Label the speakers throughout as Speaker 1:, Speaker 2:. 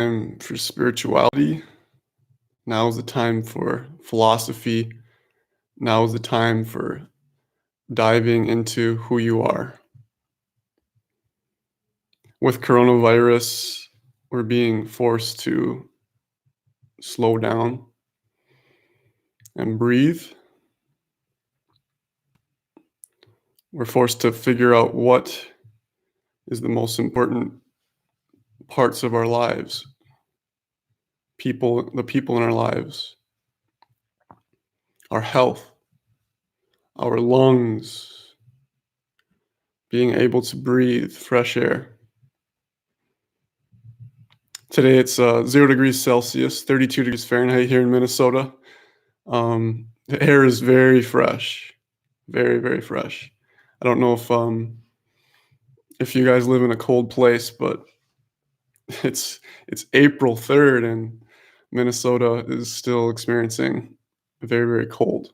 Speaker 1: And for spirituality, now is the time for philosophy. Now is the time for diving into who you are. With coronavirus, we're being forced to slow down and breathe. We're forced to figure out what is the most important parts of our lives, the people in our lives, our health, our lungs, being able to breathe fresh air. Today it's 0 degrees Celsius, 32 degrees Fahrenheit here in Minnesota. The air is very fresh, very, very fresh. I don't know if you guys live in a cold place, but it's it's April 3rd and Minnesota is still experiencing very, very cold.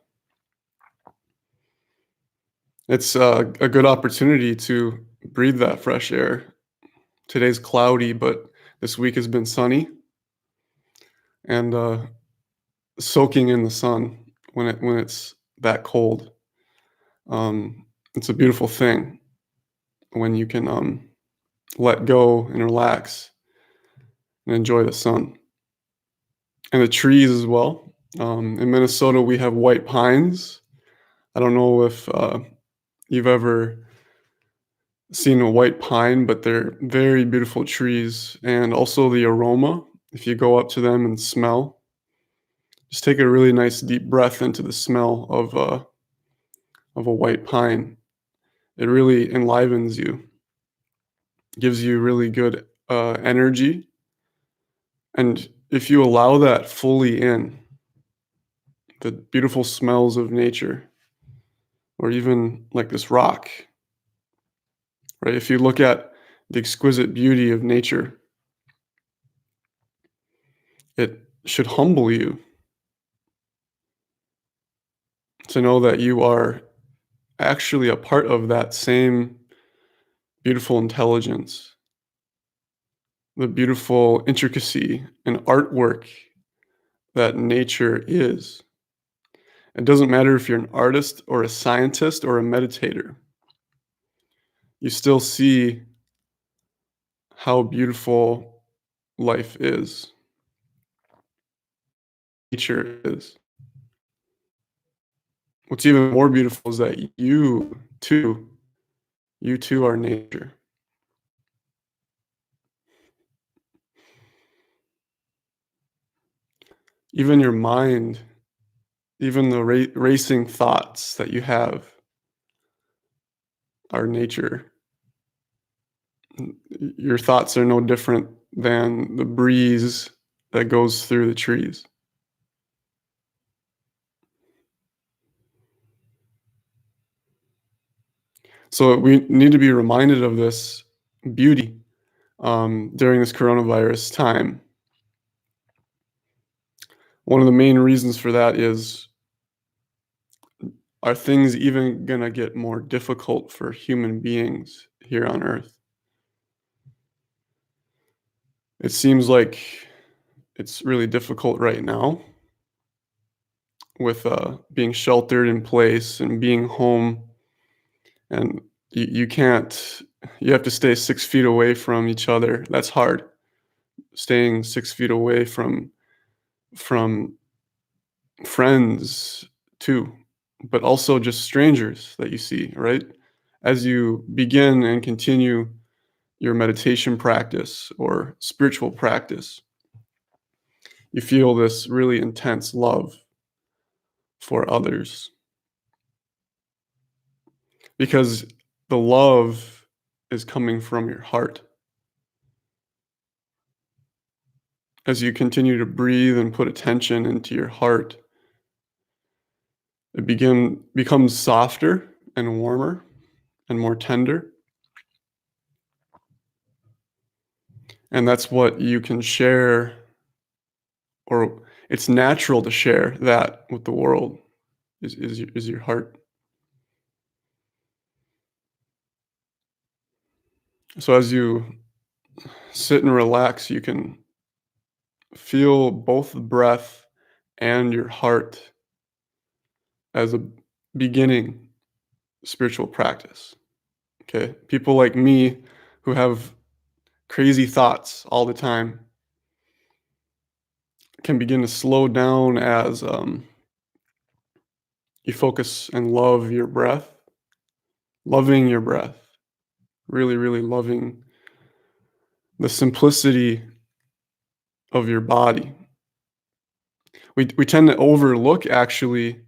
Speaker 1: It's a good opportunity to breathe that fresh air. Today's cloudy, but this week has been sunny and soaking in the sun when it's that cold. It's a beautiful thing when you can let go and relax and enjoy the sun and the trees as well. In Minnesota, we have white pines. I don't know if you've ever seen a white pine, but they're very beautiful trees. And also the aroma, if you go up to them and smell, just take a really nice deep breath into the smell of a white pine. It really enlivens you, gives you really good energy. And if you allow that fully in, the beautiful smells of nature, or even like this rock, right? If you look at the exquisite beauty of nature, it should humble you to know that you are actually a part of that same beautiful intelligence, the beautiful intricacy and artwork that nature is. It doesn't matter if you're an artist or a scientist or a meditator, you still see how beautiful life is, nature is. What's even more beautiful is that you too are nature. Even your mind, even the racing thoughts that you have are nature. Your thoughts are no different than the breeze that goes through the trees. So we need to be reminded of this beauty during this coronavirus time. One of the main reasons for that is, are things even going to get more difficult for human beings here on Earth? It seems like it's really difficult right now with being sheltered in place and being home, and you can't. You have to stay 6 feet away from each other. That's hard. Staying 6 feet away from friends too, but also just strangers that you see, right? As you begin and continue your meditation practice or spiritual practice, you feel this really intense love for others because the love is coming from your heart. As you continue to breathe and put attention into your heart, it becomes softer and warmer and more tender. And that's what you can share, or it's natural to share that with the world, is your heart. So as you sit and relax, you can Feel both the breath and your heart as a beginning spiritual practice. Okay. People like me who have crazy thoughts all the time can begin to slow down as you focus and love your breath, loving your breath, really, really loving the simplicity of your body. We tend to overlook actually,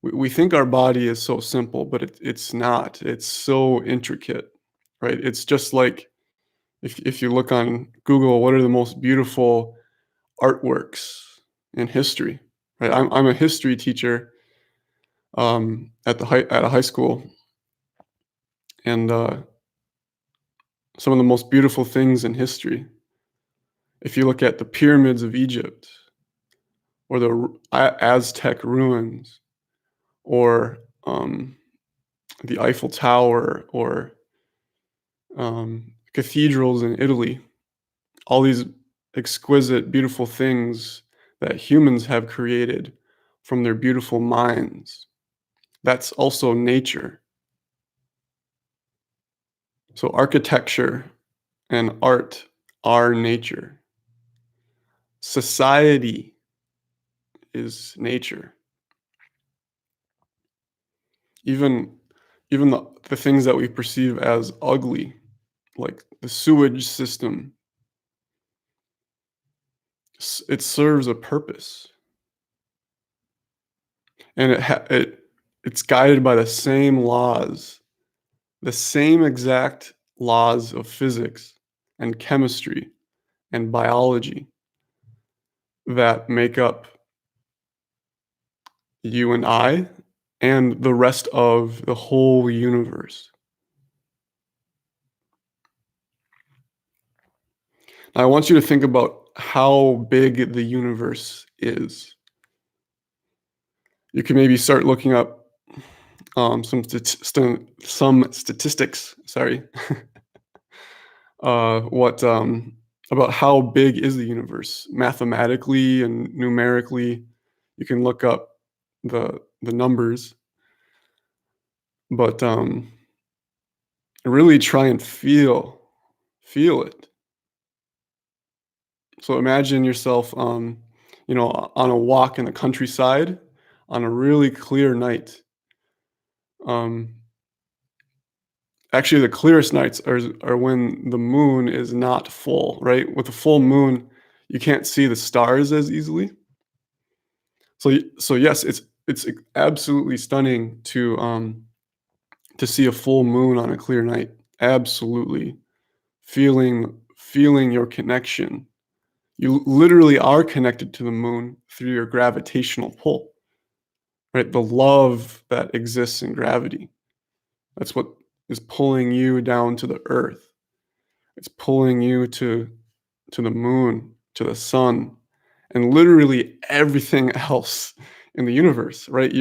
Speaker 1: we think our body is so simple, but it's not. It's so intricate, right? It's just like if you look on Google, what are the most beautiful artworks in history, right? I'm a history teacher at a high school, and some of the most beautiful things in history. If you look at the pyramids of Egypt, or the Aztec ruins, or the Eiffel Tower, or cathedrals in Italy, all these exquisite, beautiful things that humans have created from their beautiful minds. That's also nature. So architecture and art are nature. Society is nature. Even even the things that we perceive as ugly, like the sewage system, it serves a purpose, and it's guided by the same laws, the same exact laws of physics and chemistry and biology that make up you and I and the rest of the whole universe. I want you to think about how big the universe is. You can maybe start looking up some statistics. Sorry, what about how big is the universe mathematically and numerically? You can look up the numbers, but really try and feel it. So imagine yourself, on a walk in the countryside on a really clear night. Um, Actually, the clearest nights are when the moon is not full, right? With a full moon, you can't see the stars as easily. So yes, it's absolutely stunning to see a full moon on a clear night. Absolutely, feeling your connection. You literally are connected to the moon through your gravitational pull, right? The love that exists in gravity. That's what is pulling you down to the earth. It's pulling you to the moon, to the sun, and literally everything else in the universe, right?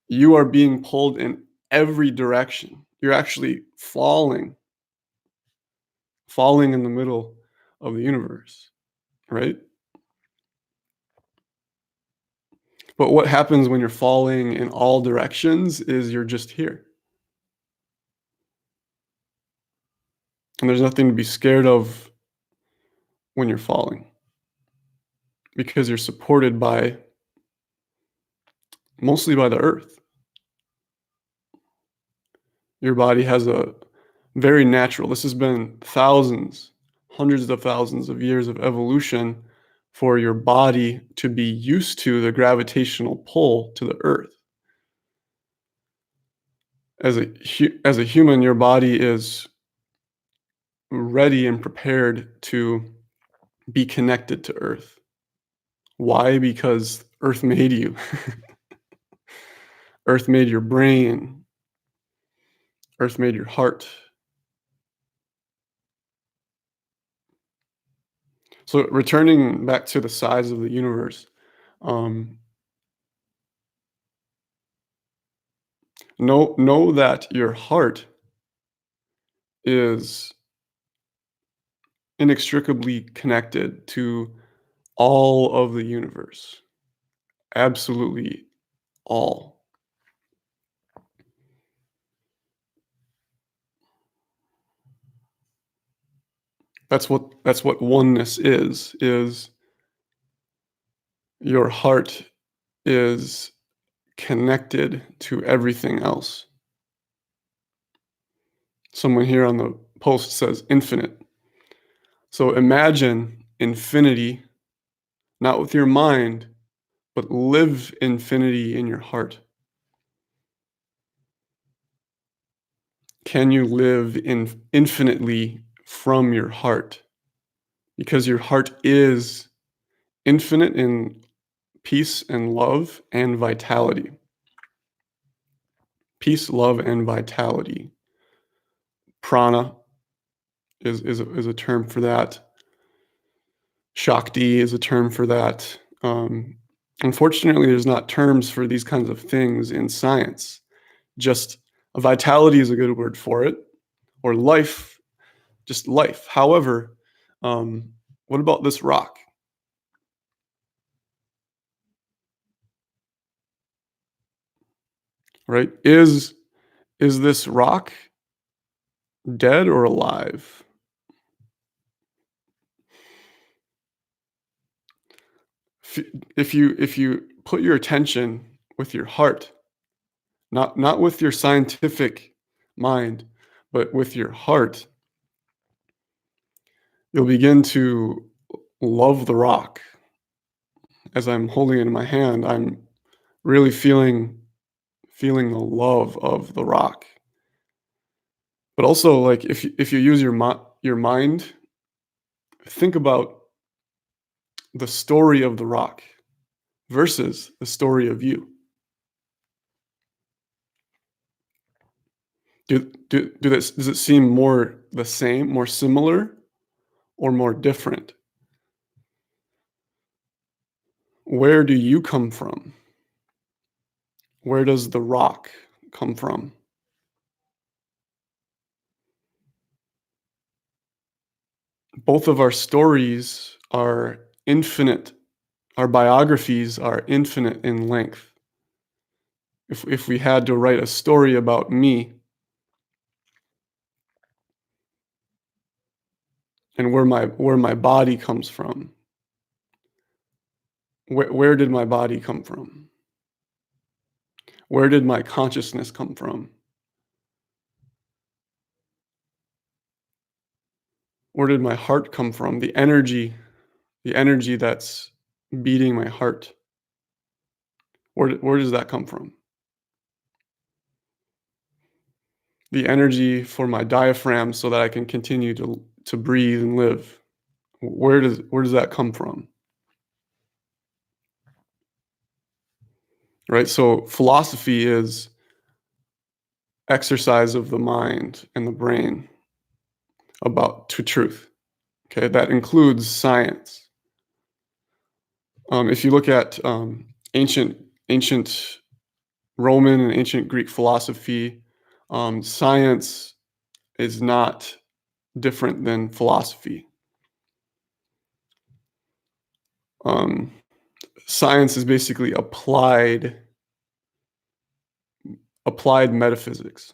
Speaker 1: You are being pulled in every direction. You're actually falling in the middle of the universe, right? But what happens when you're falling in all directions is you're just here. And there's nothing to be scared of when you're falling because you're supported by mostly by the earth. Your body has a very natural, this has been thousands, hundreds of thousands of years of evolution for your body to be used to the gravitational pull to the earth. As a human, your body is ready and prepared to be connected to earth. Why? Because earth made you. Earth made your brain. Earth made your heart. So returning back to the size of the universe, um, know that your heart is inextricably connected to all of the universe. Absolutely all. That's what oneness is your heart is connected to everything else. Someone here on the post says infinite. So imagine infinity, not with your mind, but live infinity in your heart. Can you live infinitely from your heart? Because your heart is infinite in peace and love and vitality. Peace, love, and vitality. Prana is a term for that. Shakti is a term for that. Unfortunately, there's not terms for these kinds of things in science. Just vitality is a good word for it, or life, just life. However, what about this rock? Right? Is this rock dead or alive? If you put your attention with your heart, not with your scientific mind, but with your heart, you'll begin to love the rock. As I'm holding it in my hand, I'm really feeling the love of the rock. But also, like, if you use your mind, think about the story of the rock versus the story of you. Does it seem more the same, more similar, or more different? Where do you come from? Where does the rock come from? Both of our stories are infinite. Our biographies are infinite in length. If we had to write a story about me and where my body comes from, where did my body come from? Where did my consciousness come from? Where did my heart come from? The energy that's beating my heart. Where does that come from? The energy for my diaphragm so that I can continue to breathe and live. Where does that come from? Right? So philosophy is exercise of the mind and the brain about to truth. Okay, that includes science. If you look at ancient Roman and ancient Greek philosophy, science is not different than philosophy. Um, Science is basically applied metaphysics.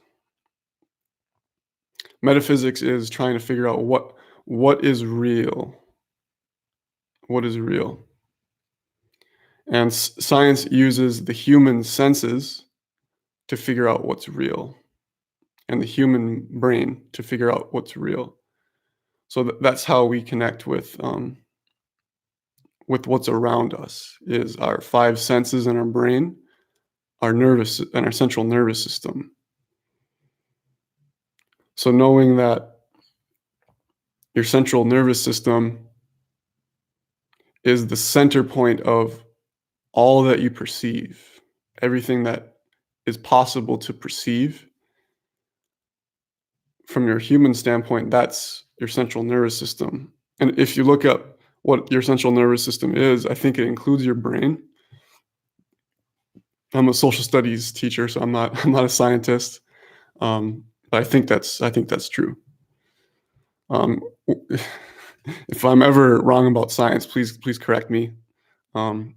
Speaker 1: Metaphysics is trying to figure out what is real. What is real? And science uses the human senses to figure out what's real, and the human brain to figure out what's real. So that's how we connect with what's around us, is our five senses in our brain, our central nervous system. So knowing that your central nervous system is the center point of all that you perceive, everything that is possible to perceive from your human standpoint, that's your central nervous system. And if you look up what your central nervous system is, I think it includes your brain. I'm a social studies teacher, so I'm not a scientist, but I think that's true. Um, If I'm ever wrong about science, please correct me. Um,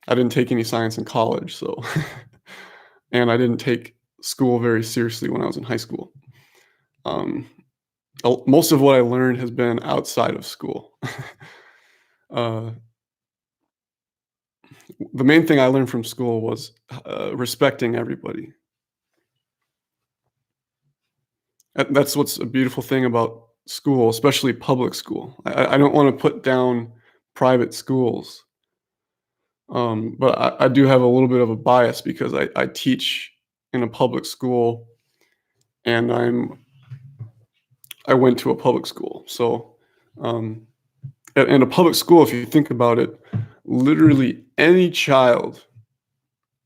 Speaker 1: I didn't take any science in college, so and I didn't take school very seriously when I was in high school. Um, Most of what I learned has been outside of school. uh, the main thing I learned from school was respecting everybody. That's what's a beautiful thing about school, especially public school. I don't want to put down private schools, but I do have a little bit of a bias because I teach in a public school, and I went to a public school. So, um, in a public school, if you think about it, literally any child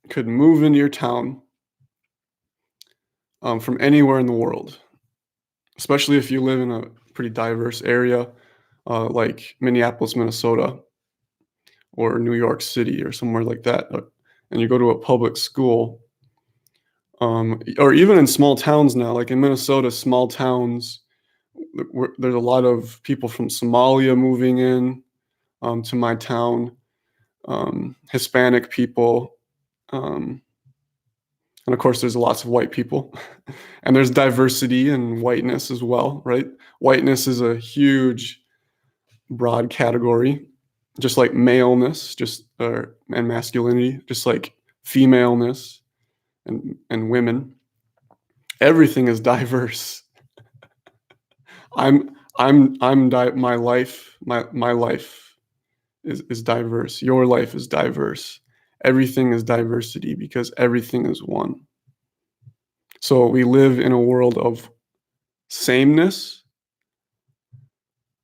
Speaker 1: could move into your town from anywhere in the world, especially if you live in a pretty diverse area like Minneapolis, Minnesota, or New York City, or somewhere like that. And you go to a public school, or even in small towns now, like in Minnesota, small towns, there's a lot of people from Somalia moving in to my town, Hispanic people. Um, and of course, there's lots of white people, and there's diversity and whiteness as well, right? Whiteness is a huge, broad category, just like maleness, and masculinity, just like femaleness and women. Everything is diverse. My life is diverse. Your life is diverse. Everything is diversity because everything is one. So we live in a world of sameness.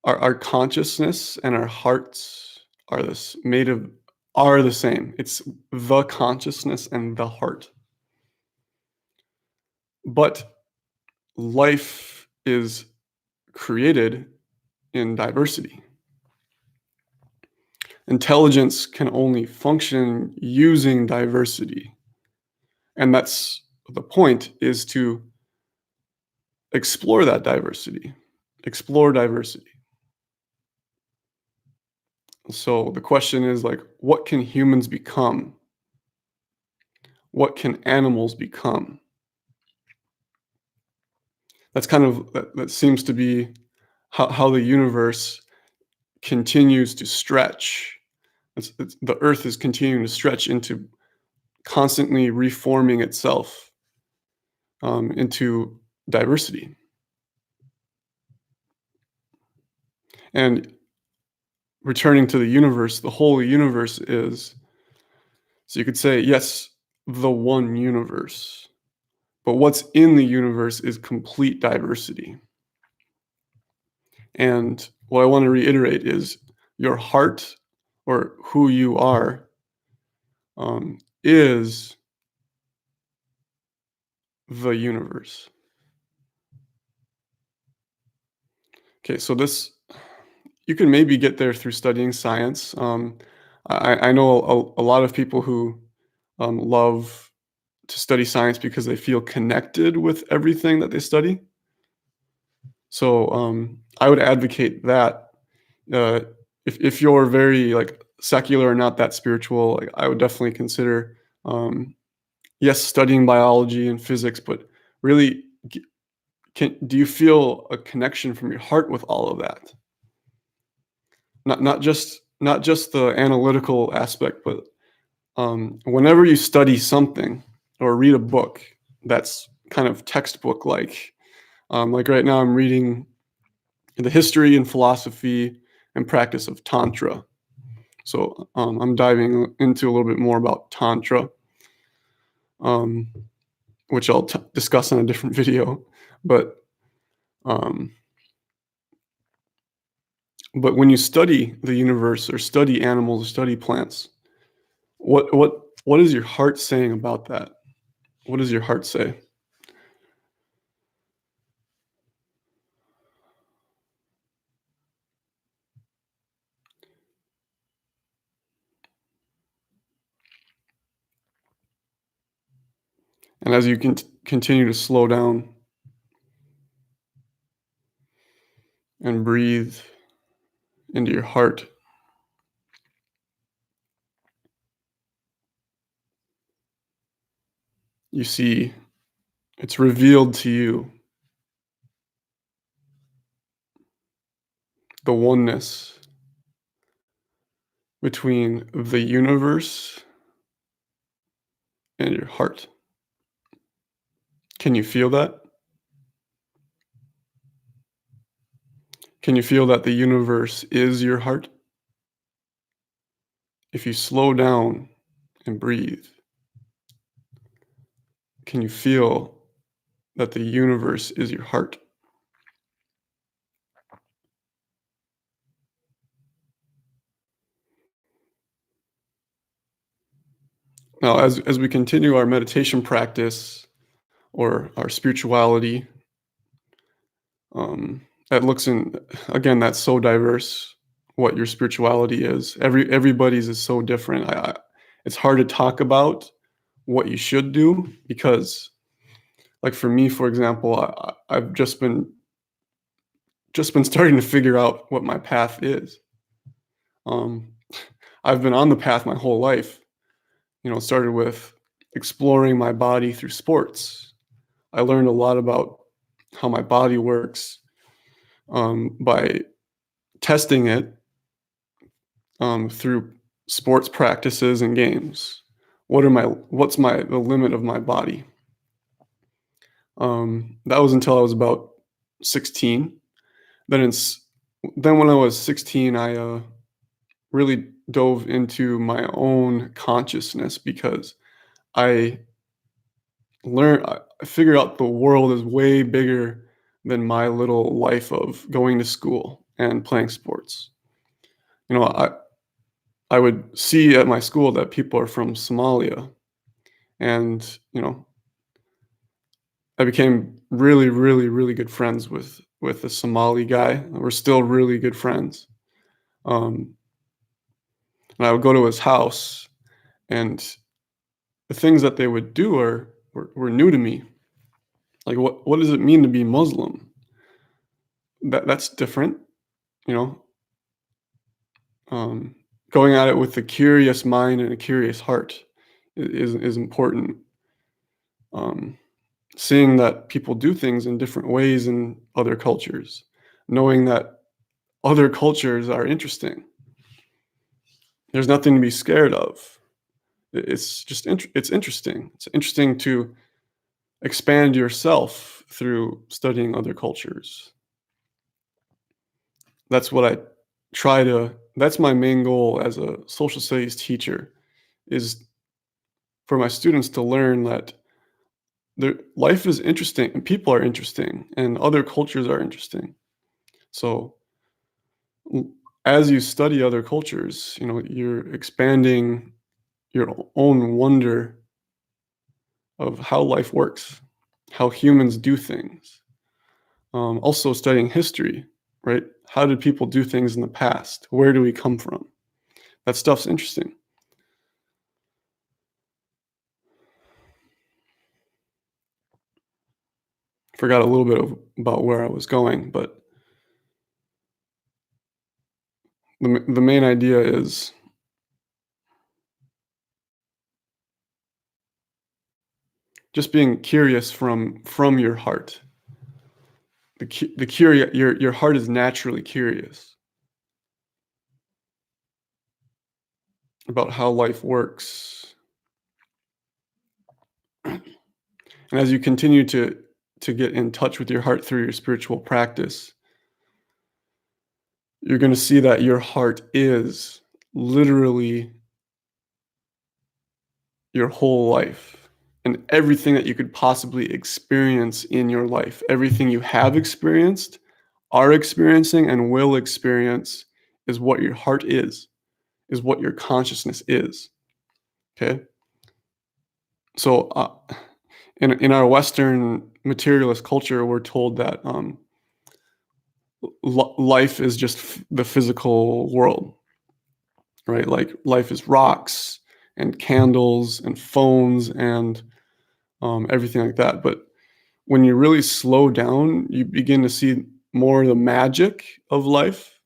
Speaker 1: Our consciousness and our hearts are the same. It's the consciousness and the heart. But life is created in diversity. Intelligence can only function using diversity. And that's the point, is to explore that diversity. Explore diversity. So the question is, like, what can humans become? What can animals become? That's kind of that seems to be how the universe continues to stretch. The Earth is continuing to stretch into constantly reforming itself into diversity. And returning to the universe, the whole universe is, so you could say, yes, the one universe. But what's in the universe is complete diversity. And what I want to reiterate is your heart, or who you are, is the universe. Okay, so this, you can maybe get there through studying science. I know a lot of people who love to study science because they feel connected with everything that they study. So I would advocate that. Uh, if you're very like secular or not that spiritual, like, I would definitely consider, um, yes, studying biology and physics, but really, do you feel a connection from your heart with all of that? Not just the analytical aspect, but whenever you study something or read a book that's kind of textbook like right now I'm reading the history and philosophy and practice of Tantra. So I'm diving into a little bit more about Tantra, um, which I'll discuss in a different video. But um, but when you study the universe or study animals or study plants, what is your heart saying about that? What does your heart say? And as you continue to slow down and breathe into your heart, you see it's revealed to you the oneness between the universe and your heart. Can you feel that? Can you feel that the universe is your heart? If you slow down and breathe, can you feel that the universe is your heart? Now, as we continue our meditation practice or our spirituality, that looks in again, that's so diverse. What your spirituality is, everybody's is so different. It's hard to talk about what you should do because, like for me, for example, I've just been starting to figure out what my path is. Um, I've been on the path my whole life. It started with exploring my body through sports. I learned a lot about how my body works by testing it through sports practices and games. What's the limit of my body? That was until I was about 16. Then when I was 16, I really dove into my own consciousness because I I figured out the world is way bigger than my little life of going to school and playing sports. You know, I would see at my school that people are from Somalia, and I became really, really, really good friends with a Somali guy. We're still really good friends. Um, and I would go to his house, and the things that they would do were new to me. Like, what does it mean to be Muslim? That's different, you know. Um, Going at it with a curious mind and a curious heart is important. Um, Seeing that people do things in different ways in other cultures, knowing that other cultures are interesting. There's nothing to be scared of. It's just it's interesting. It's interesting to expand yourself through studying other cultures. That's what I try to that's my main goal as a social studies teacher is for my students to learn that their life is interesting and people are interesting and other cultures are interesting. So as you study other cultures, you're expanding your own wonder of how life works, how humans do things. Also studying history, right? How did people do things in the past? Where do we come from? That stuff's interesting. Forgot a little bit about where I was going, but the main idea is just being curious from your heart. Your heart is naturally curious about how life works. And as you continue to get in touch with your heart through your spiritual practice, you're going to see that your heart is literally your whole life and everything that you could possibly experience in your life. Everything you have experienced, are experiencing, and will experience is what your heart is what your consciousness is. Okay? So, in our Western materialist culture, we're told that life is just the physical world, right? Like life is rocks and candles and phones and everything like that. But when you really slow down, you begin to see more the magic of life.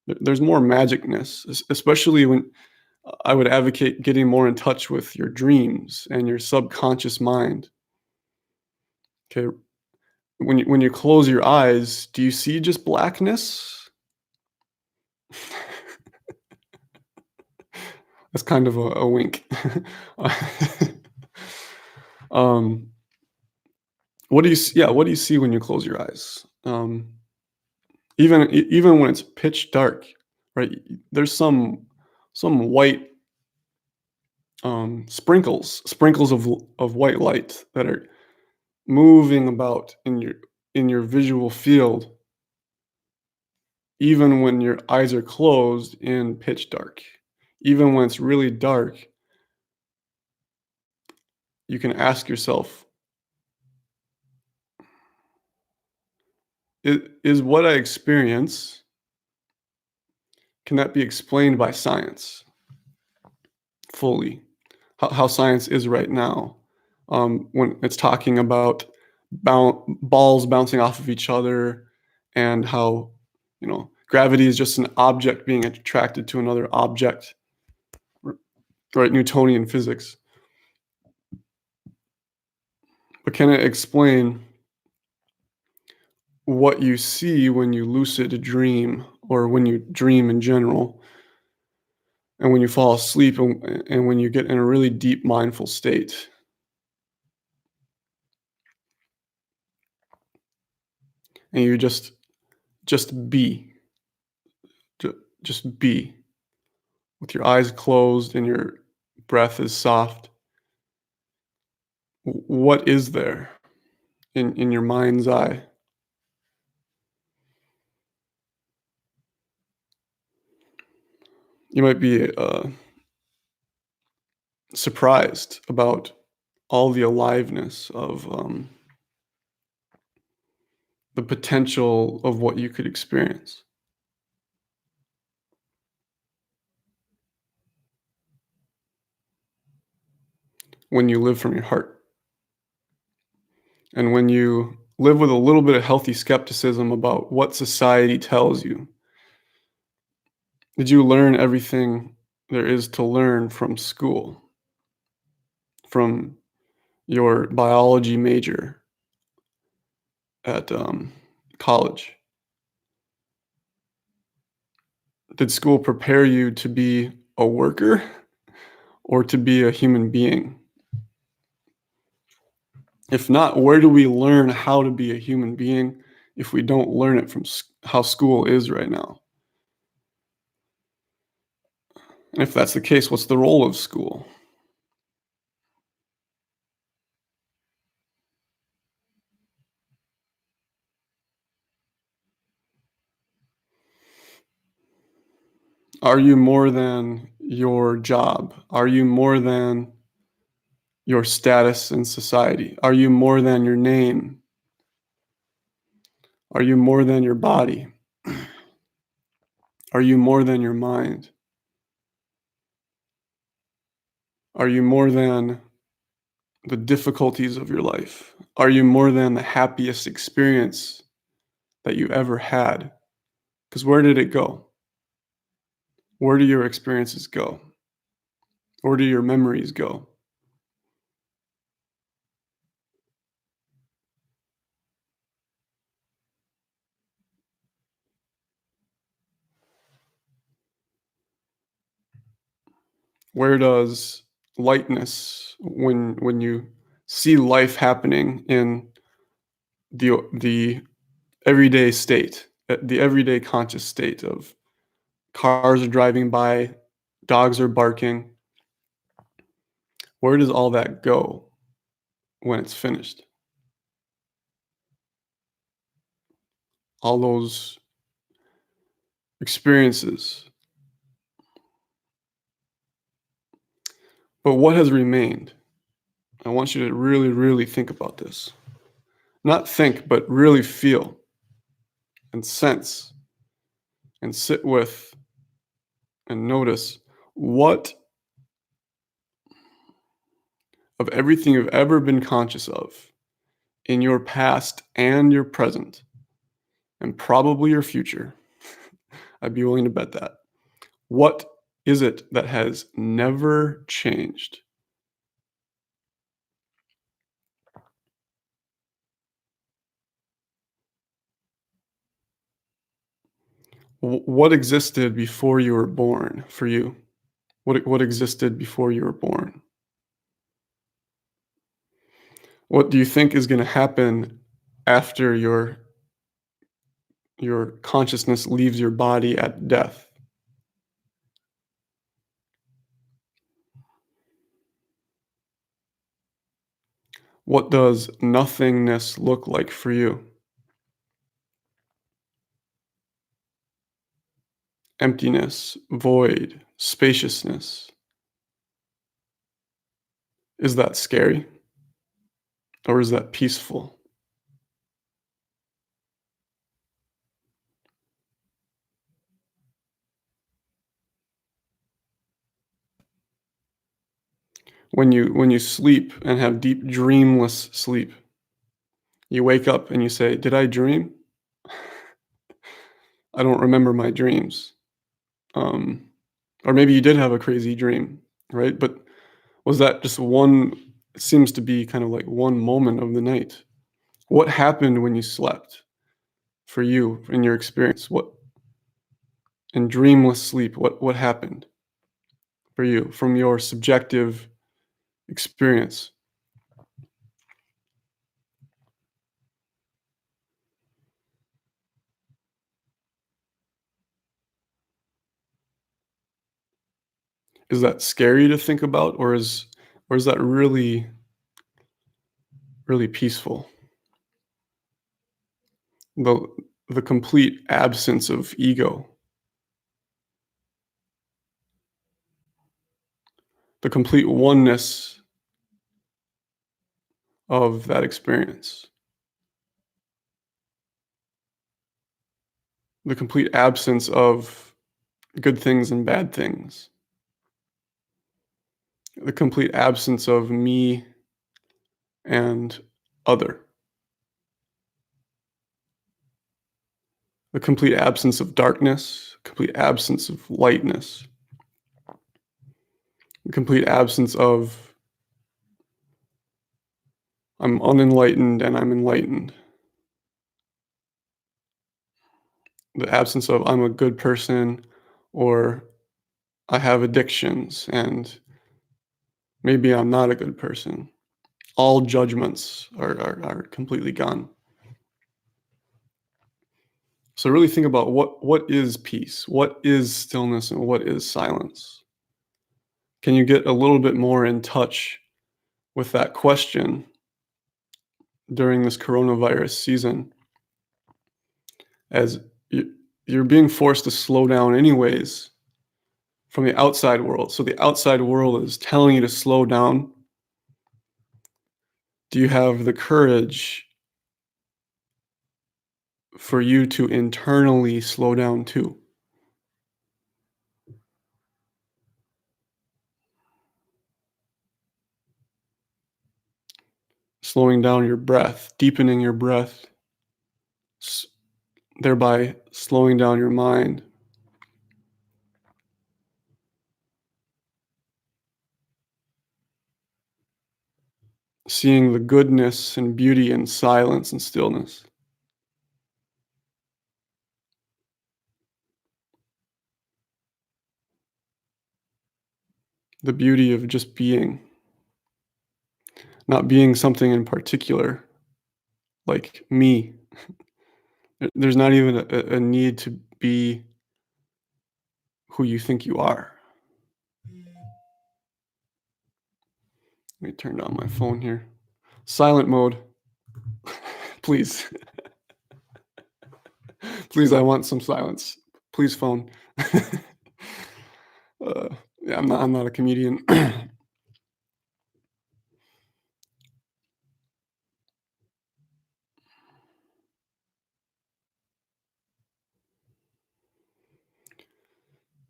Speaker 1: There's more magicness, especially when I would advocate getting more in touch with your dreams and your subconscious mind. Okay, when you close your eyes, do you see just blackness? That's kind of a wink. um, what do you see when you close your eyes? Even when it's pitch dark, right? There's some white sprinkles of white light that are moving about in your visual field, even when your eyes are closed in pitch dark. Even when it's really dark, you can ask yourself, is what I experience, can that be explained by science fully? How science is right now, when it's talking about balls bouncing off of each other, and how gravity is just an object being attracted to another object, right? Newtonian physics. But can it explain what you see when you lucid dream, or when you dream in general, and when you fall asleep, and when you get in a really deep mindful state, and you just be, just be, with your eyes closed and your breath is soft. What is there in your mind's eye? You might be surprised about all the aliveness of the potential of what you could experience when you live from your heart, and when you live with a little bit of healthy skepticism about what society tells you. Did you learn everything there is to learn from school, from your biology major at college? Did school prepare you to be a worker or to be a human being? If not, where do we learn how to be a human being if we don't learn it from how school is right now? And if that's the case, what's the role of school? Are you more than your job? Are you more than your status in society? Are you more than your name? Are you more than your body? Are you more than your mind? Are you more than the difficulties of your life? Are you more than the happiest experience that you ever had? Because where did it go? Where do your experiences go? Where do your memories go? Where does lightness, when you see life happening in the everyday state, the everyday conscious state of cars are driving by, dogs are barking, where does all that go when it's finished? All those experiences. But what has remained? I want you to really, really think about this. Not think, but really feel and sense and sit with and notice what of everything you've ever been conscious of in your past and your present and probably your future. I'd be willing to bet that. What is it that has never changed? What existed before you were born for you? What existed before you were born? What do you think is gonna happen after your consciousness leaves your body at death? What does nothingness look like for you? Emptiness, void, spaciousness. Is that scary or is that peaceful? When you sleep and have deep dreamless sleep, you wake up and you say, "Did I dream? I don't remember my dreams." Um, or maybe you did have a crazy dream, right? But was that just one it seems to be kind of like one moment of the night. What happened when you slept for you in your experience? What in dreamless sleep, what happened for you from your subjective experience? Is that scary to think about or is that really really peaceful? The the complete absence of ego, the complete oneness of that experience, the complete absence of good things and bad things, the complete absence of me and other, the complete absence of darkness, complete absence of lightness, the complete absence of I'm unenlightened and I'm enlightened, the absence of I'm a good person or I have addictions and maybe I'm not a good person. All judgments are completely gone. So really think about what is peace? What is stillness and what is silence? Can you get a little bit more in touch with that question during this coronavirus season as you're being forced to slow down anyways from the outside world. So the outside world is telling you to slow down. Do you have the courage for you to internally slow down too? Slowing down your breath, deepening your breath, s- thereby slowing down your mind, seeing the goodness and beauty in silence and stillness, the beauty of just being, not being something in particular, like me. There's not even a need to be who you think you are. Let me turn down my phone here. Silent mode, please. Please, I want some silence. Please, phone. uh, yeah, I'm not a comedian.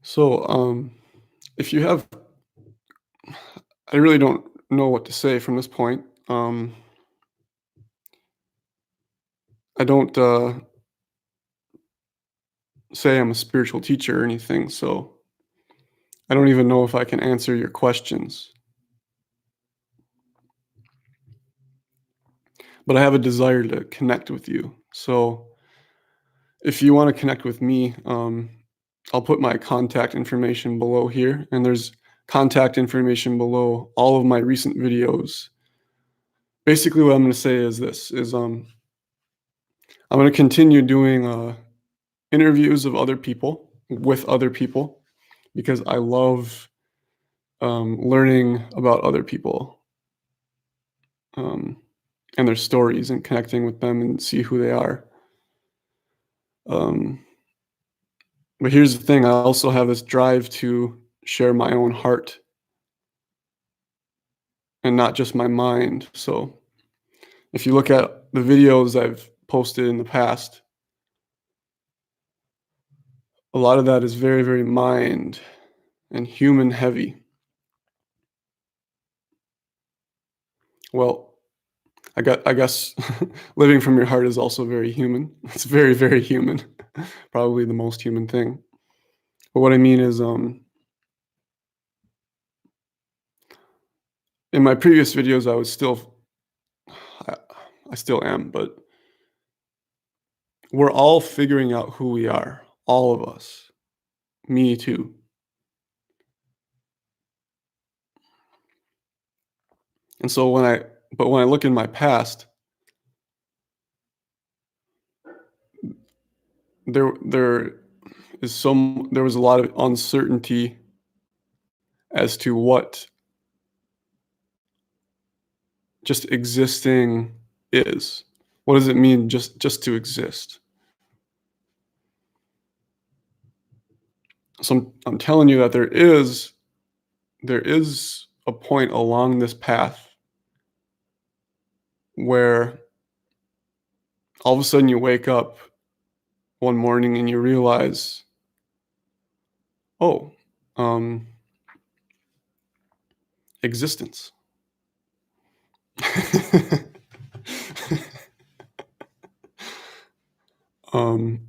Speaker 1: So, if you have, I really don't know what to say from this point. I don't. say I'm a spiritual teacher or anything, so I don't even know if I can answer your questions. But I have a desire to connect with you. So if you want to connect with me, I'll put my contact information below here, and there's contact information below all of my recent videos. Basically, what I'm going to say is this: is I'm going to continue doing interviews of other people with other people because I love learning about other people um, and their stories and connecting with them and see who they are. Um, but here's the thing: I also have this drive to share my own heart and not just my mind. So if you look at the videos I've posted in the past, a lot of that is very, very mind and human heavy. Well, I guess living from your heart is also very human. It's very, very human. Probably the most human thing. But what I mean is, in my previous videos, I, I still am, but we're all figuring out who we are, all of us, me too. And so when I look in my past, there there was a lot of uncertainty as to what just existing is. What does it mean just to exist? So I'm telling you that there is a point along this path where all of a sudden you wake up one morning and you realize, oh, um, existence. um,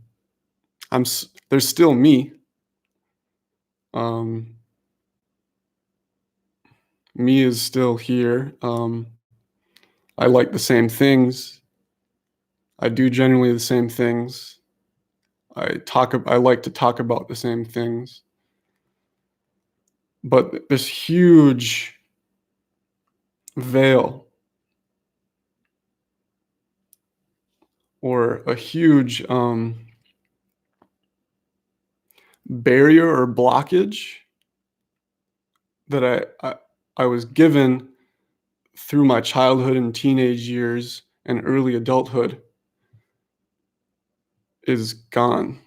Speaker 1: there's still me. Um, Me is still here. I like the same things. I do generally the same things. I like to talk about the same things. But this huge veil or a huge barrier or blockage that I was given through my childhood and teenage years and early adulthood is gone.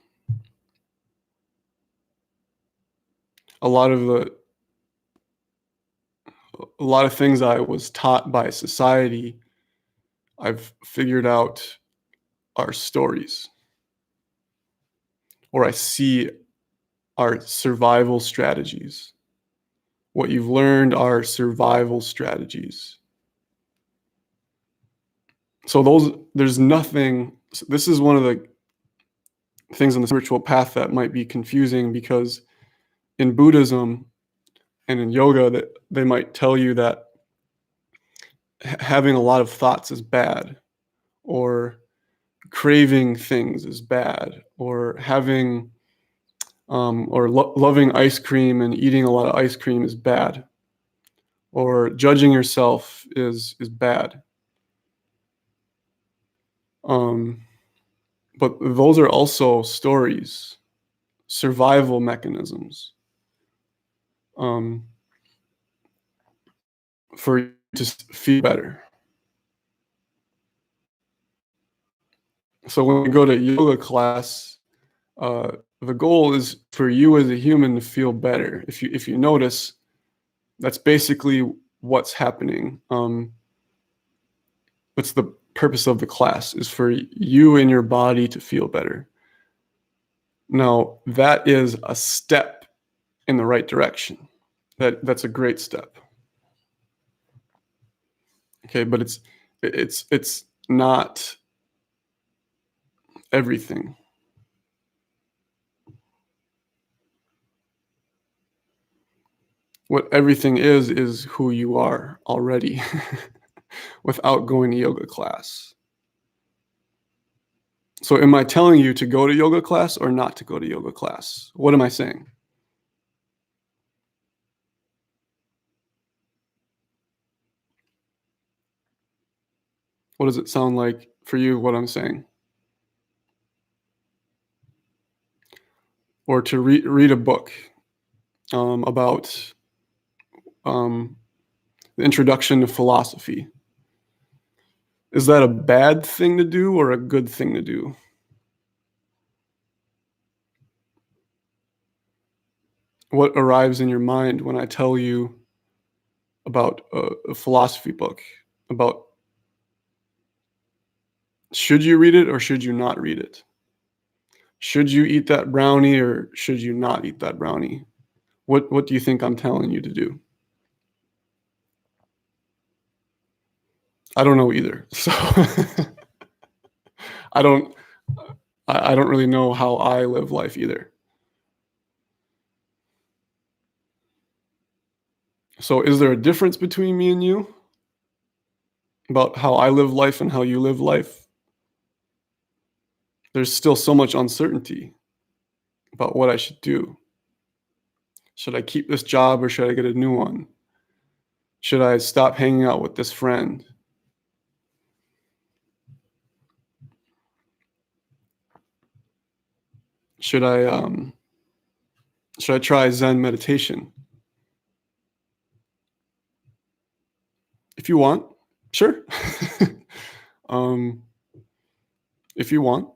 Speaker 1: A lot of the a lot of things I was taught by society, I've figured out are stories, or I see are survival strategies. What you've learned are survival strategies. So there's nothing. This is one of the things on the spiritual path that might be confusing because in Buddhism and in yoga that they might tell you that having a lot of thoughts is bad, or craving things is bad, or having or loving ice cream and eating a lot of ice cream is bad, or judging yourself is bad. Um, but those are also stories, survival mechanisms, um, for you to feel better. So when we go to yoga class, uh, the goal is for you as a human to feel better. If you notice, that's basically what's happening. What's the purpose of the class is for you and your body to feel better. Now, that is a step in the right direction. That's a great step. Okay, but it's not everything. What everything is who you are already without going to yoga class. So am I telling you to go to yoga class or not to go to yoga class? What am I saying? What does it sound like for you, what I'm saying? Or to read a book about um, the introduction to philosophy. Is that a bad thing to do or a good thing to do? What arrives in your mind when I tell you about a philosophy book? About should you read it or should you not read it? Should you eat that brownie or should you not eat that brownie? What do you think I'm telling you to do? I don't know either. So I don't I don't really know how I live life either. So is there a difference between me and you about how I live life and how you live life? There's still so much uncertainty about what I should do. Should I keep this job or should I get a new one? Should I stop hanging out with this friend? Should I um should I try Zen meditation? If you want, sure. um if you want.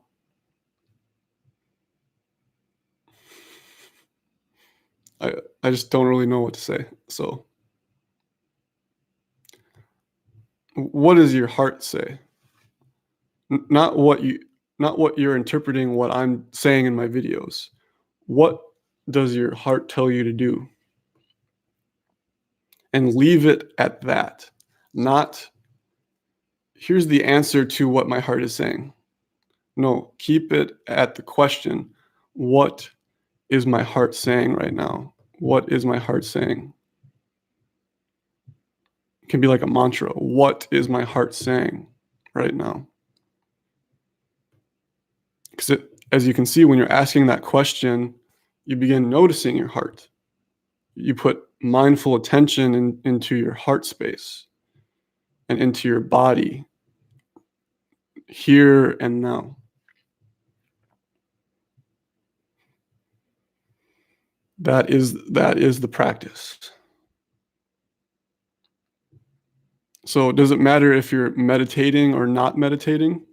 Speaker 1: I I just don't really know what to say. So, what does your heart say? Not what you not what you're interpreting what I'm saying in my videos. What does your heart tell you to do? And leave it at that. Not here's the answer to what my heart is saying. No, keep it at the question, what is my heart saying right now? What is my heart saying? It can be like a mantra. What is my heart saying right now? Because as you can see, when you're asking that question, you begin noticing your heart. You put mindful attention into your heart space and into your body, here and now. That is the practice. So does it matter if you're meditating or not meditating?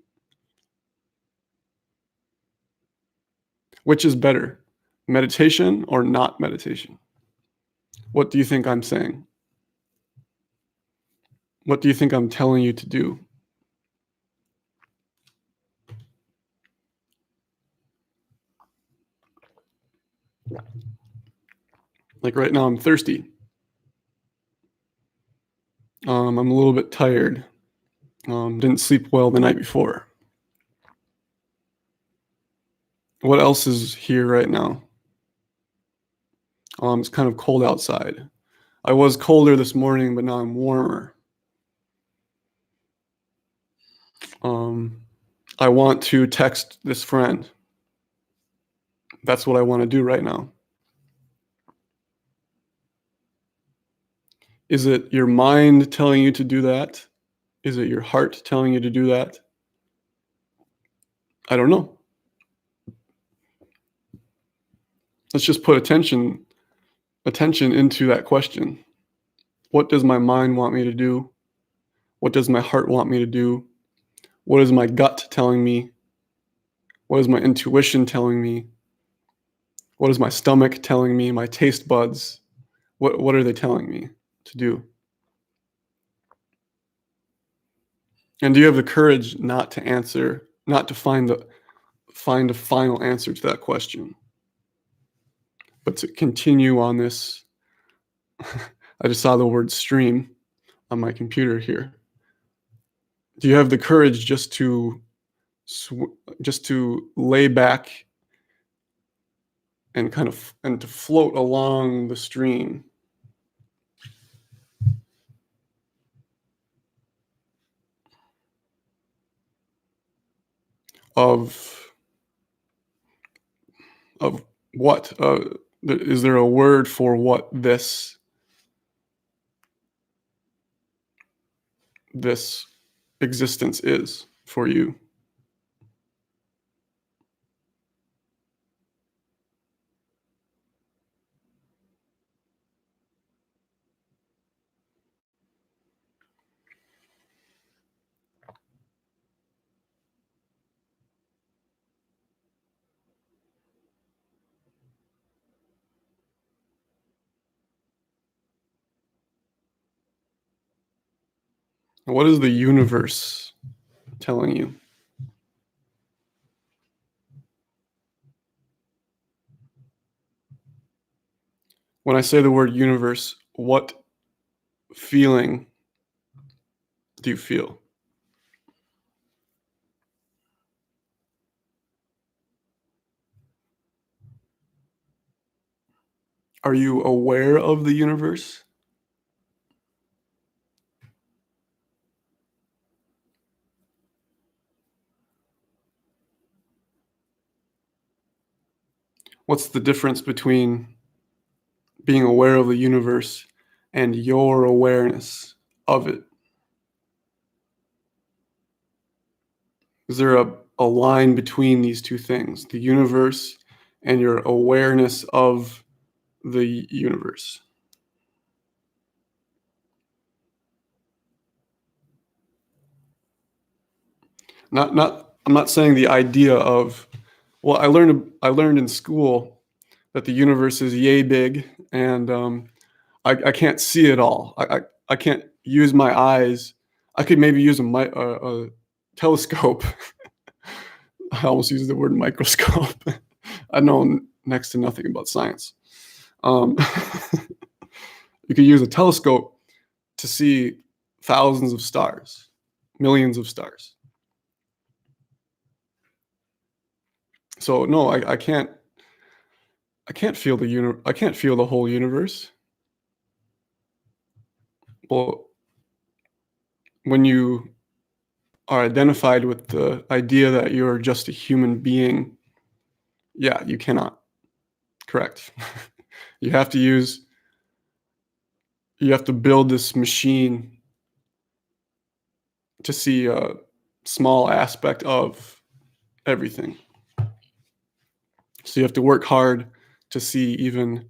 Speaker 1: Which is better, meditation or not meditation? What do you think I'm saying? What do you think I'm telling you to do? Like right now, I'm thirsty. I'm a little bit tired. Didn't sleep well the night before. What else is here right now? It's kind of cold outside. I was colder this morning, but now I'm warmer. Um, I want to text this friend. That's what I want to do right now. Is it your mind telling you to do that? Is it your heart telling you to do that? I don't know. Let's just put attention into that question. What does my mind want me to do? What does my heart want me to do? What is my gut telling me? What is my intuition telling me? What is my stomach telling me? My taste buds? What are they telling me to do? And do you have the courage not to answer, not to find a final answer to that question, but to continue on this? I just saw the word stream on my computer here. Do you have the courage just to lay back and to float along the stream of of what? Is there a word for what this existence is for you? What is the universe telling you? When I say the word universe, what feeling do you feel? Are you aware of the universe? What's the difference between being aware of the universe and your awareness of it? Is there a line between these two things, the universe and your awareness of the universe? Not I'm not saying the idea of, well, I learned in school that the universe is yay big, and I can't see it all. I can't use my eyes. I could maybe use a telescope. I almost used the word microscope. I know next to nothing about science. Um, you could use a telescope to see thousands of stars, millions of stars. So no, I can't feel I can't feel the whole universe. Well, when you are identified with the idea that you're just a human being, yeah, you cannot. Correct. you have to use you have to build this machine to see a small aspect of everything. So you have to work hard to see even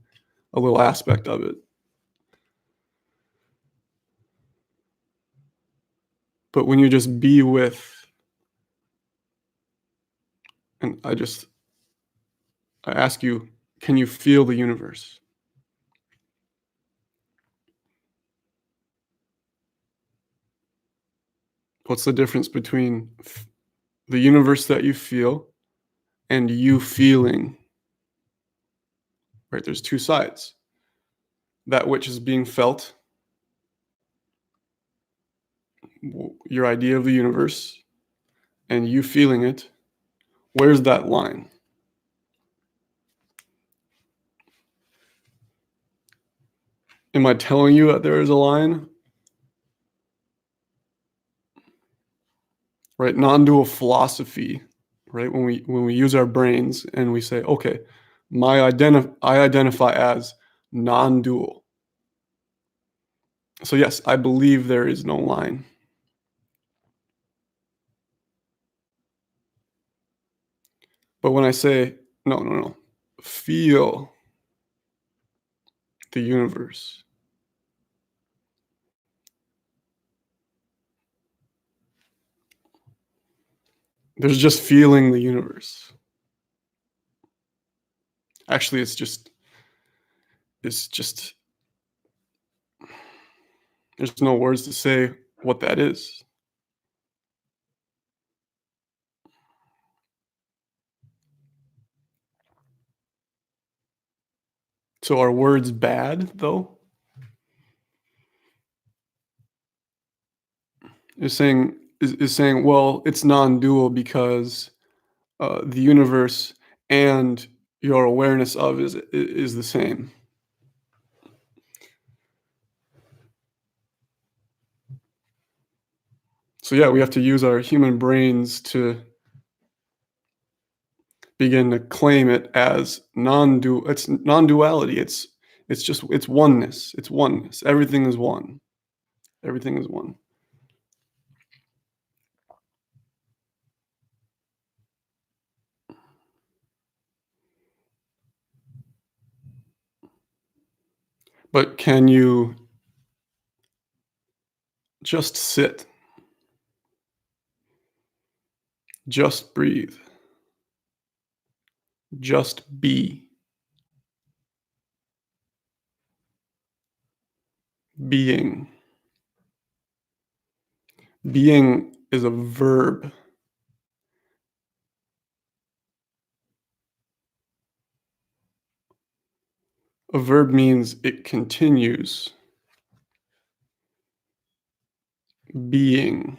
Speaker 1: a little aspect of it. But when you just be with, and I ask you, can you feel the universe? What's the difference between the universe that you feel and you feeling? Right? There's two sides. That which is being felt, your idea of the universe, and you feeling it. Where's that line? Am I telling you that there is a line? Right? Non-dual philosophy, right? When we use our brains and we say, okay, I identify as non-dual. So yes, I believe there is no line. But when I say no, no, no, feel the universe. There's just feeling the universe. Actually, it's just there's no words to say what that is. So are words bad though? Is saying, well, it's non-dual because the universe and your awareness of is the same. So yeah, we have to use our human brains to begin to claim it as it's non-duality. It's oneness. It's oneness. Everything is one. Everything is one. But can you just sit, just breathe, just be, being? Being is a verb. A verb means it continues. Being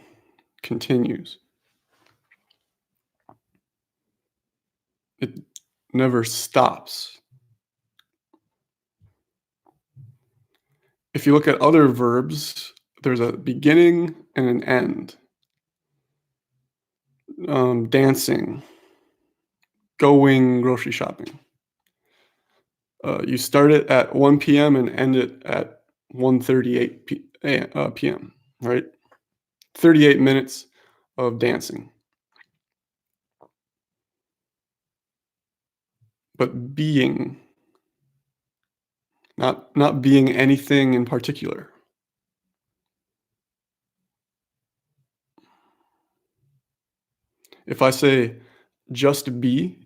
Speaker 1: continues. It never stops. If you look at other verbs, there's a beginning and an end. Dancing, going grocery shopping. You start it at 1 p.m. and end it at 1:38 p.m., right? 38 minutes of dancing. But being, not being anything in particular. If I say just be,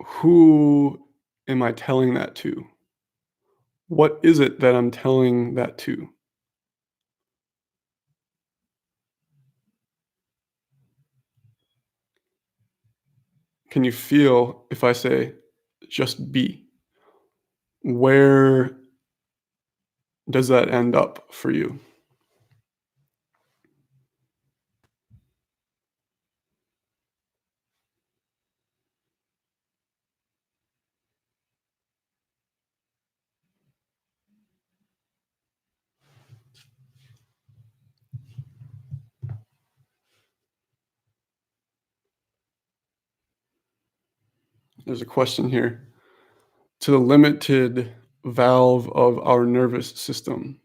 Speaker 1: who am I telling that to? What is it that I'm telling that to? Can you feel if I say just be? Where does that end up for you? There's a question here. To the limited valve of our nervous system.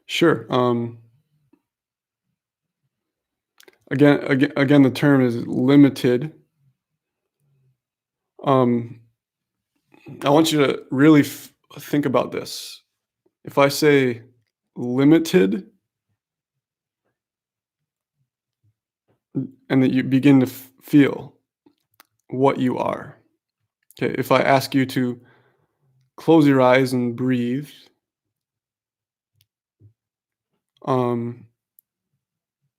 Speaker 1: Sure. Again, the term is limited. Um, I want you to really think about this. If I say limited, and that you begin to feel what you are. Okay, if I ask you to close your eyes and breathe, um,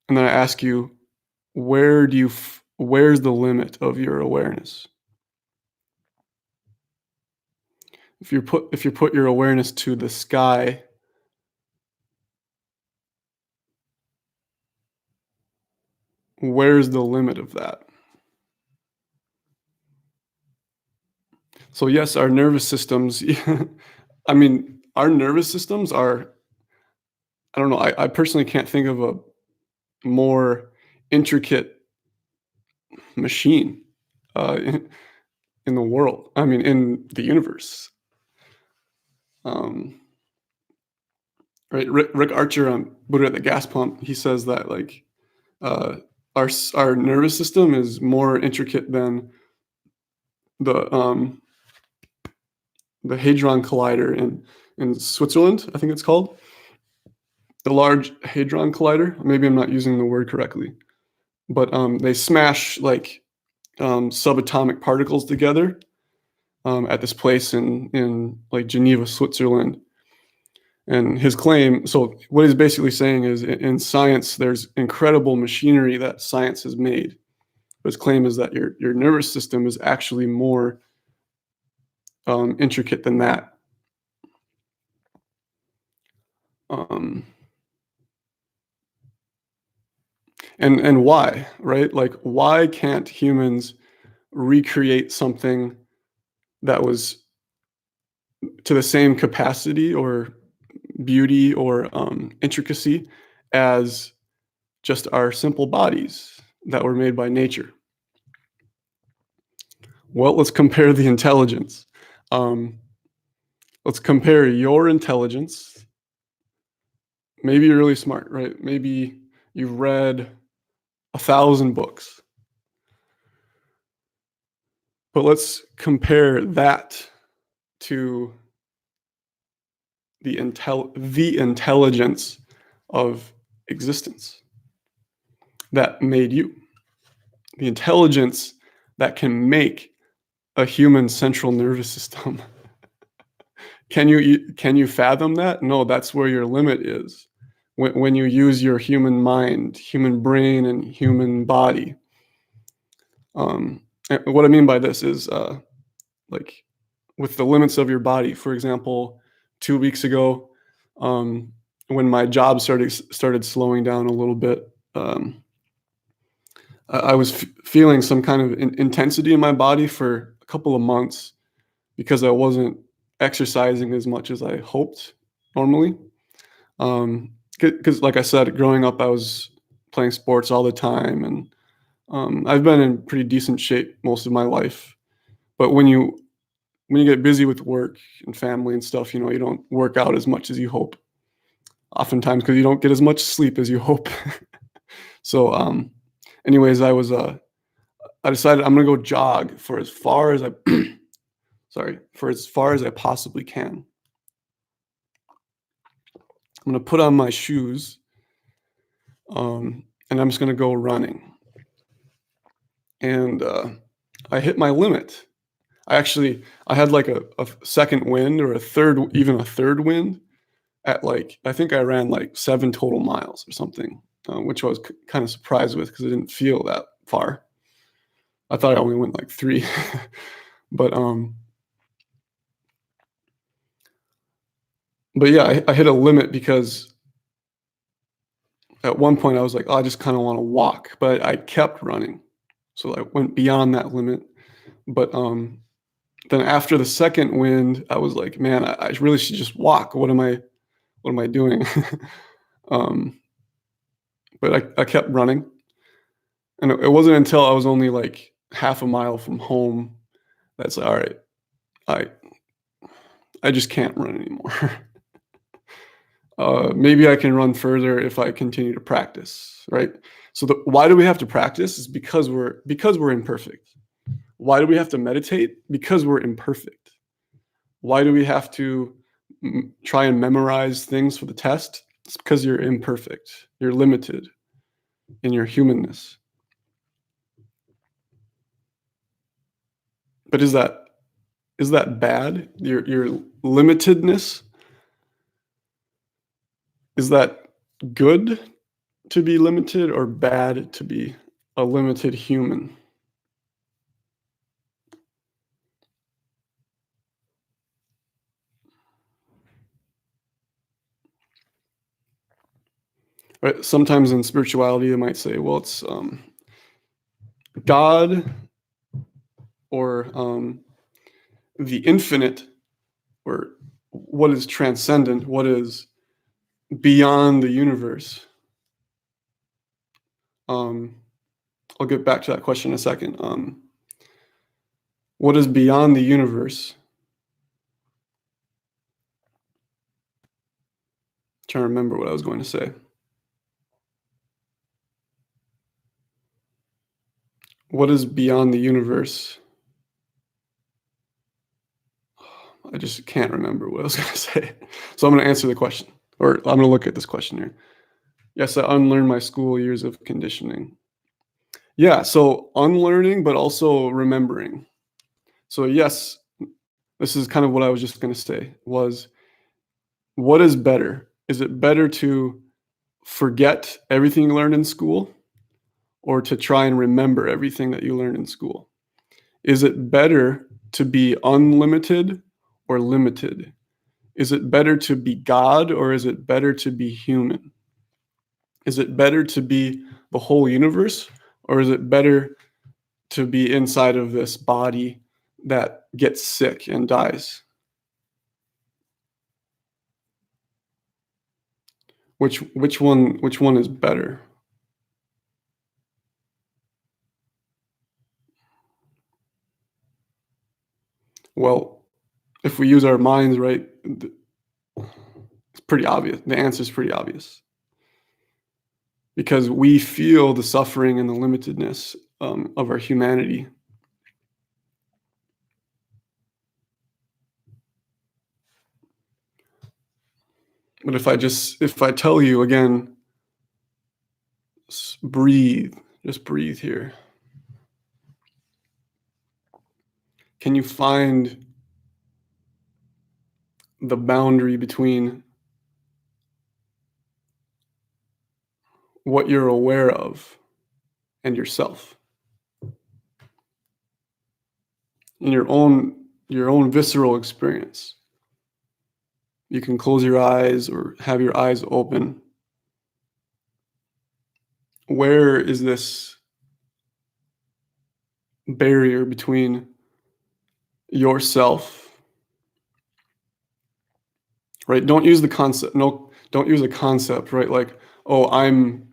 Speaker 1: and then I ask you, where's the limit of your awareness? If you put your awareness to the sky, where's the limit of that? So yes, our nervous systems, I mean, our nervous systems are, I don't know, I personally can't think of a more intricate machine in the world. I mean, in the universe. Um, right, Rick Archer on Buddha at the Gas Pump, he says that like uh, our nervous system is more intricate than the um, the Hadron Collider in Switzerland, I think it's called. The Large Hadron Collider. Maybe I'm not using the word correctly, but they smash like subatomic particles together at this place in like Geneva, Switzerland. And his claim, so what he's basically saying is in science, there's incredible machinery that science has made. But his claim is that your nervous system is actually more intricate than that. Um, and why, right? Like, why can't humans recreate something that was to the same capacity or beauty or intricacy as just our simple bodies that were made by nature. Well, let's compare the intelligence. Um, let's compare your intelligence. Maybe you're really smart, right? Maybe you've read 1,000 books. But let's compare that to the intelligence of existence that made you. The intelligence that can make a human central nervous system. Can you fathom that? No, that's where your limit is. When you use your human mind, human brain, and human body. And what I mean by this is like with the limits of your body. For example, 2 weeks ago, um, when my job started slowing down a little bit, I was feeling some kind of intensity in my body for a couple of months because I wasn't exercising as much as I hoped normally. Because, like I said, growing up, I was playing sports all the time, and I've been in pretty decent shape most of my life. But when you get busy with work and family and stuff, you don't work out as much as you hope. Oftentimes, because you don't get as much sleep as you hope. So, anyways, I decided I'm gonna go jog for as far as I sorry, for as far as I possibly can. I'm gonna put on my shoes, and I'm just gonna go running. And I hit my limit. I had like a second wind or even a third wind at like I think I ran like 7 total miles or something, which I was kind of surprised with because it didn't feel that far. I thought I only went like 3, but yeah, I hit a limit because at one point I was like, oh, I just kind of want to walk, but I kept running, so I went beyond that limit. But then after the second wind, I was like, man, I really should just walk. What am I doing? um, but I kept running, and it wasn't until I was only like half a mile from home that's like, all right. I I just can't run anymore. Maybe I can run further if I continue to practice, right? So why do we have to practice? Is because we're imperfect. Why do we have to meditate? Because we're imperfect. Why do we have to try and memorize things for the test? It's because you're imperfect. You're limited in your humanness. But is that bad? Your limitedness, is that good to be limited or bad to be a limited human? Right? Sometimes in spirituality, they might say, well, it's God or the infinite, or what is transcendent, what is beyond the universe. Um, I'll get back to that question in a second. What is beyond the universe? I'm trying to remember what I was going to say. What is beyond the universe? I just can't remember what I was going to say. So I'm going to answer the question, or I'm going to look at this question here. Yes, I unlearned my school years of conditioning. Yeah, so unlearning, but also remembering. So yes, this is kind of what I was just going to say was, what is better? Is it better to forget everything you learned in school or to try and remember everything that you learned in school? Is it better to be unlimited or limited? Is it better to be God or is it better to be human? Is it better to be the whole universe or is it better to be inside of this body that gets sick and dies? Which one is better? Well, if we use our minds right, it's pretty obvious. The answer is pretty obvious because we feel the suffering and the limitedness of our humanity. But if I tell you again, breathe, just breathe here. Can you find the boundary between what you're aware of and yourself in your own visceral experience? You can close your eyes or have your eyes open. Where is this barrier between yourself, right? Don't use the concept. No, don't use a concept, right? Like, oh, I'm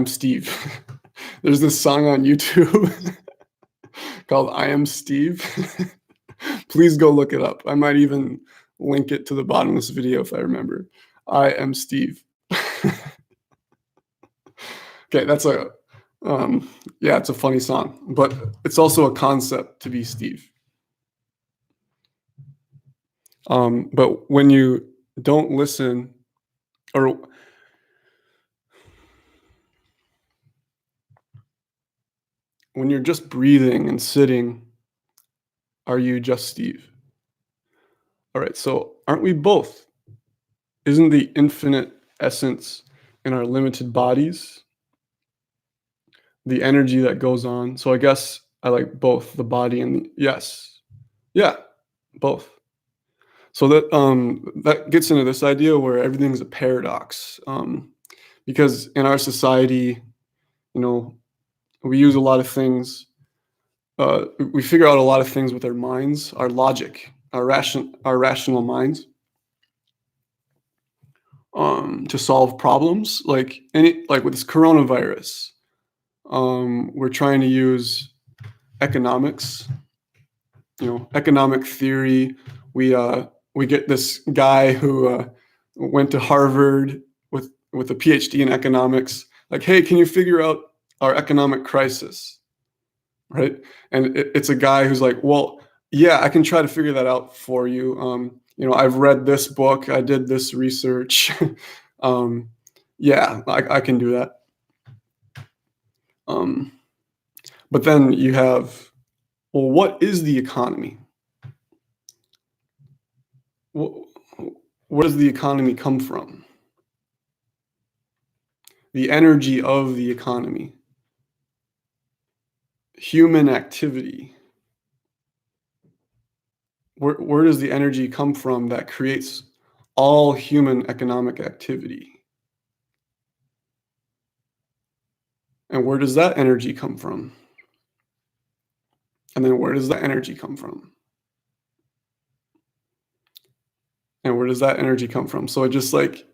Speaker 1: Steve. There's this song on YouTube called I Am Steve. Please go look it up. I might even link it to the bottom of this video if I remember. I am Steve. Okay, that's yeah, it's a funny song, but it's also a concept to be Steve. But when you don't listen, or when you're just breathing and sitting, are you just Steve? All right, so aren't we both? Isn't the infinite essence in our limited bodies the energy that goes on? So I guess I like both the body and yes. Yeah, both. So that gets into this idea where everything's a paradox. Because in our society, you know, we use a lot of things. We figure out a lot of things with our minds, our logic, our rational minds, to solve problems. Like with this coronavirus, we're trying to use economics, economic theory. We get this guy who went to Harvard with a PhD in economics. Like, hey, can you figure out our economic crisis? Right? And it's a guy who's like, well, yeah, I can try to figure that out for you. I've read this book, I did this research. Yeah, I can do that. But then you have, well, what is the economy? Where does the economy come from? The energy of the economy, human activity. Where does the energy come from that creates all human economic activity? And where does that energy come from? And then where does that energy come from? And where does that energy come from? So it just like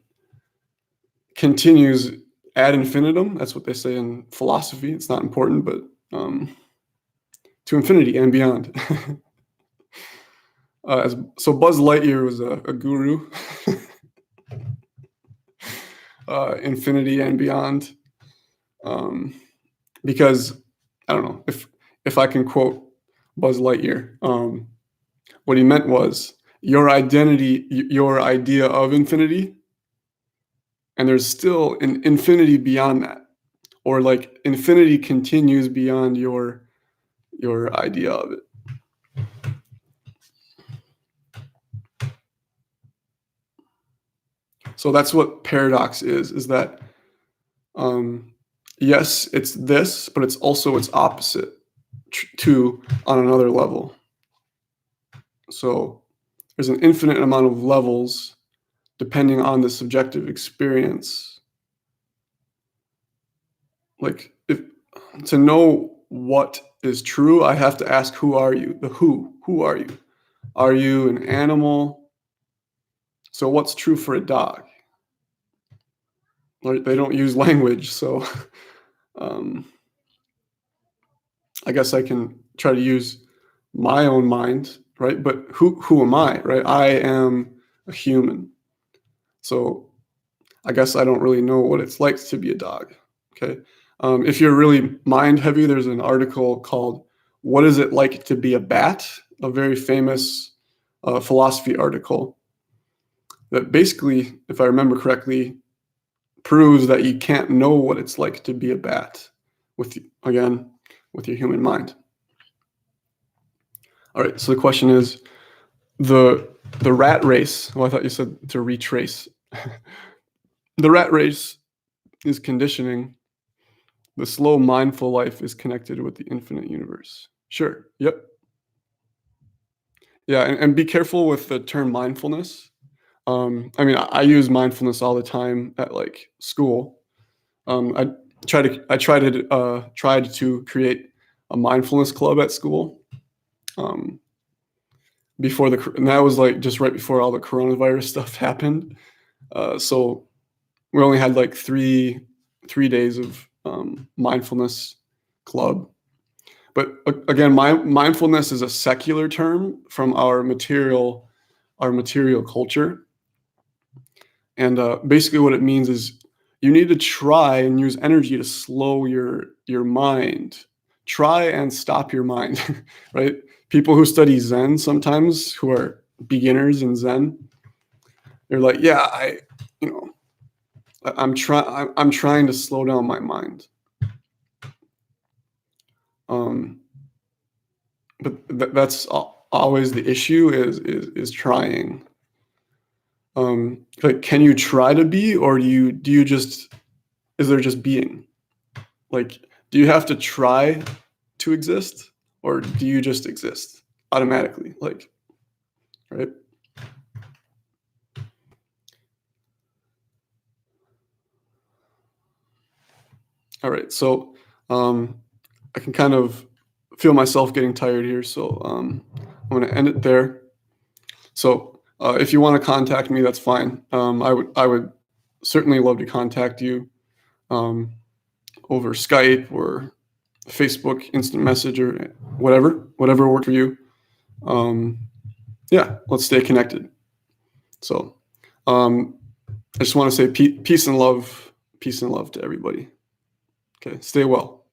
Speaker 1: continues ad infinitum. That's what they say in philosophy. It's not important, but to infinity and beyond. So Buzz Lightyear was a guru. Infinity and beyond. Because I don't know if I can quote Buzz Lightyear. What he meant was your identity, your idea of infinity, and there's still an infinity beyond that, or like infinity continues beyond your idea of it. So that's what paradox is that yes, it's this, but it's also its opposite too on another level. So there's an infinite amount of levels depending on the subjective experience. Like, if to know what is true, I have to ask, who are you? The who are you? Are you an animal? So what's true for a dog? They don't use language, so I guess I can try to use my own mind right? But who am I, right? I am a human. So I guess I don't really know what it's like to be a dog. Okay. If you're really mind heavy, there's an article called "What Is It Like to Be a Bat?" A very famous philosophy article that basically, if I remember correctly, proves that you can't know what it's like to be a bat with, again, with your human mind. All right. So the question is the rat race. Well, I thought you said to retrace. The rat race is conditioning. The slow, mindful life is connected with the infinite universe. Sure. Yep. Yeah, and be careful with the term mindfulness. I mean, I use mindfulness all the time at like school. I tried to create a mindfulness club at school. Um, and that was like just right before all the coronavirus stuff happened. So we only had like 3 days of mindfulness club. But again, mindfulness is a secular term from our material culture, and basically what it means is you need to try and use energy to slow your mind. Try and stop your mind, right? People who study Zen sometimes, who are beginners in Zen, they're like, yeah, you know, I'm trying to slow down my mind. Um, but that's always the issue is trying. Like, can you try to be, or do you just is there just being? Like, do you have to try to exist, or do you just exist automatically? Like, right? All right. So, I can kind of feel myself getting tired here, so I'm going to end it there. So, if you want to contact me, that's fine. I would certainly love to contact you um, over Skype or Facebook instant message or whatever worked for you. Um, yeah, let's stay connected. So, um, I just want to say peace and love to everybody. Okay, stay well.